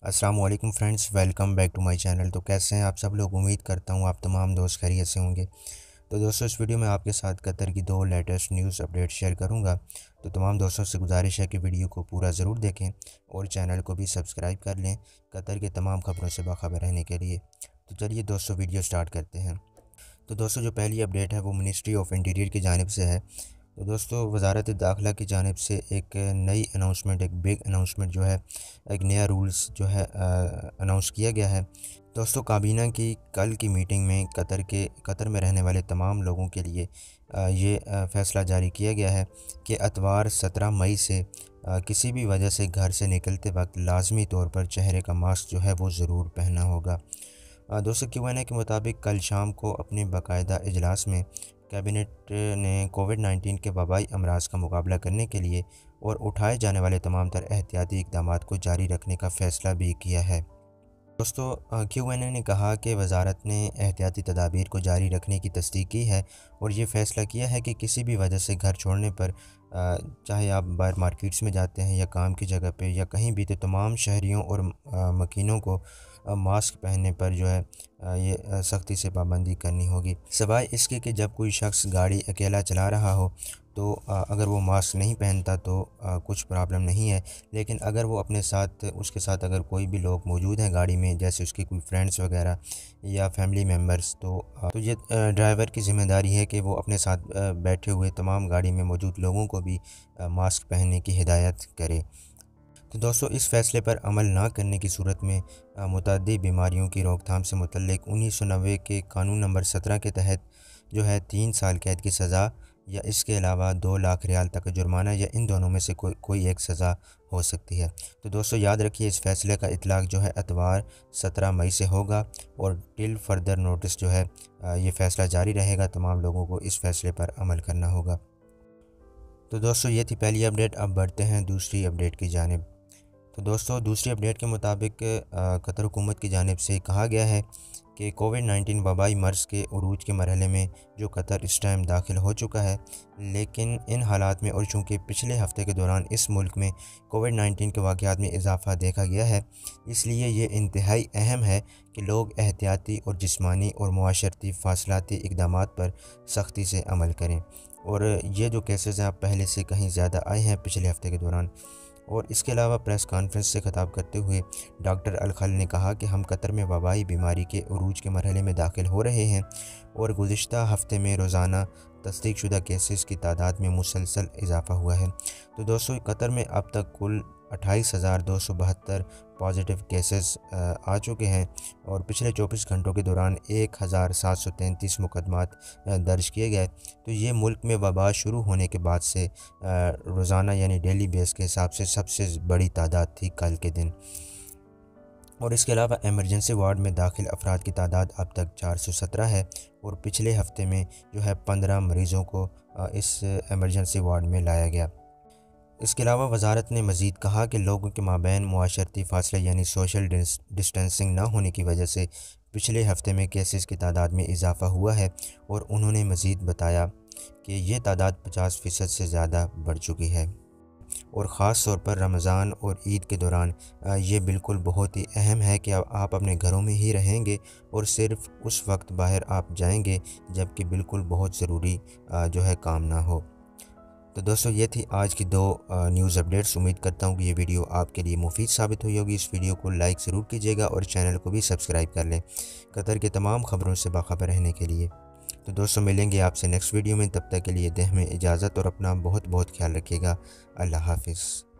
अस्सलाम वालेकुम friends, welcome back to my channel. तो कैसे हैं आप सब लोग? उम्मीद करता हूं आप तमाम दोस्त खैरियत से होंगे। तो दोस्तों, इस वीडियो में आपके साथ कतर की दो लेटेस्ट न्यूज़ अपडेट शेयर करूंगा। तो तमाम दोस्तों से गुजारिश है कि वीडियो को पूरा ज़रूर देखें और चैनल को भी सब्सक्राइब कर लें कतर के तमाम खबरों से बाखबर रहने के लिए। तो चलिए दोस्तों, वीडियो स्टार्ट करते हैं। तो दोस्तों, जो पहली अपडेट है वो मिनिस्ट्री ऑफ इंटीरियर की जानिब से है। तो दोस्तों, वजारत दाखिला की जानिब से एक नई अनाउंसमेंट, एक बिग अनाउंसमेंट जो है, एक नया रूल्स जो है अनाउंस किया गया है। दोस्तों, काबीना की कल की मीटिंग में कतर में रहने वाले तमाम लोगों के लिए ये फ़ैसला जारी किया गया है कि अतवार 17 मई से किसी भी वजह से घर से निकलते वक्त लाजमी तौर पर चेहरे का मास्क जो है वो ज़रूर पहनना होगा। दोस्तों, क्यूएनए के मुताबिक कल शाम को अपने बाकायदा इजलास में कैबिनेट ने कोविड-19 के वबाई अमराज का मुकाबला करने के लिए और उठाए जाने वाले तमाम तर एहतियाती इक़दाम को जारी रखने का फ़ैसला भी किया है। दोस्तों, क्यूएनए ने कहा कि वजारत ने एहतियाती तदाबीर को जारी रखने की तस्दीक की है और ये फ़ैसला किया है कि किसी भी वजह से घर छोड़ने पर चाहे आप बाहर मार्केट्स में जाते हैं या काम की जगह पे या कहीं भी, तो तमाम शहरियों और मकीनों को मास्क पहनने पर जो है ये सख्ती से पाबंदी करनी होगी। सिवाय इसके कि जब कोई शख्स गाड़ी अकेला चला रहा हो तो अगर वो मास्क नहीं पहनता तो कुछ प्रॉब्लम नहीं है, लेकिन अगर वो उसके साथ अगर कोई भी लोग मौजूद हैं गाड़ी में, जैसे उसके कोई फ्रेंड्स वगैरह या फैमिली मेम्बर्स, तो ये ड्राइवर की ज़िम्मेदारी है कि वो अपने साथ बैठे हुए तमाम गाड़ी में मौजूद लोगों को भी मास्क पहनने की हिदायत करे। तो दोस्तों, इस फ़ैसले पर अमल ना करने की सूरत में मुतअद्दिद बीमारियों की रोकथाम से मुतल्लिक़ 1990 के कानून नंबर 17 के तहत जो है 3 साल कैद की सज़ा या इसके अलावा 2 लाख रियाल तक का जुर्माना या इन दोनों में से कोई एक सज़ा हो सकती है। तो दोस्तों, याद रखिए, इस फ़ैसले का इतलाक़ जो है अतवार 17 मई से होगा और टिल फर्दर नोटिस जो है ये फ़ैसला जारी रहेगा। तमाम लोगों को इस फ़ैसले पर अमल करना होगा। तो दोस्तों, ये थी पहली अपडेट। अब बढ़ते हैं दूसरी अपडेट की जानिब। तो दोस्तों, दूसरी अपडेट के मुताबिक कतर हुकूमत की जानिब से कहा गया है कि कोविड-19 वबाई मर्ज़ के उरूज के मरहले में जो कतर इस टाइम दाखिल हो चुका है, लेकिन इन हालात में और चूँकि पिछले हफ़्ते के दौरान इस मुल्क में कोविड-19 के वाक़यात में इजाफ़ा देखा गया है, इसलिए ये इंतहाई अहम है कि लोग एहतियाती और जिस्मानी और मुआशरती फ़ासलाती इक़दामात पर सख्ती से अमल करें। और ये जो केसेस हैं, आप पहले से कहीं ज़्यादा आए हैं पिछले हफ़्ते के दौरान। और इसके अलावा प्रेस कॉन्फ्रेंस से खिताब करते हुए डॉक्टर अल-खल ने कहा कि हम कतर में वबाई बीमारी के उरूज के मरहले में दाखिल हो रहे हैं और गुज़िश्ता हफ़्ते में रोज़ाना तस्दीक शुदा केसेस की तादाद में मुसलसल इजाफ़ा हुआ है। तो दोस्तों, कतर में अब तक कुल 28,272 पॉजिटिव केसेस आ चुके हैं और पिछले 24 घंटों के दौरान 1,733 मुकदमात दर्ज किए गए। तो ये मुल्क में वबा शुरू होने के बाद से रोज़ाना यानी डेली बेस के हिसाब से सबसे बड़ी तादाद थी कल के दिन। और इसके अलावा एमरजेंसी वार्ड में दाखिल अफराद की तादाद अब तक 417 है और पिछले हफ़्ते में जो है 15 मरीज़ों को इस एमरजेंसी वार्ड में लाया गया। इसके अलावा वजारत ने मज़ीद कहा कि लोगों के माबैन मुआशरती फ़ासले यानी सोशल डिस्टेंसिंग ना होने की वजह से पिछले हफ़्ते में केसेस की तादाद में इजाफ़ा हुआ है और उन्होंने मज़ीद बताया कि ये तादाद 50% से ज़्यादा बढ़ चुकी है और ख़ास तौर पर रमज़ान और ईद के दौरान ये बिल्कुल बहुत ही अहम है कि आप अपने घरों में ही रहेंगे और सिर्फ़ उस वक्त बाहर आप जाएंगे जबकि बिल्कुल बहुत ज़रूरी जो है काम ना हो। तो दोस्तों, ये थी आज की 2 न्यूज़ अपडेट्स। उम्मीद करता हूँ कि ये वीडियो आपके लिए मुफीद साबित हुई होगी। इस वीडियो को लाइक ज़रूर कीजिएगा और चैनल को भी सब्सक्राइब कर लें कतर के तमाम ख़बरों से बाखबर रहने के लिए। तो दोस्तों, मिलेंगे आपसे नेक्स्ट वीडियो में। तब तक के लिए दें हमें इजाज़त और अपना बहुत बहुत ख्याल रखिएगा। अल्लाह हाफ़िज़।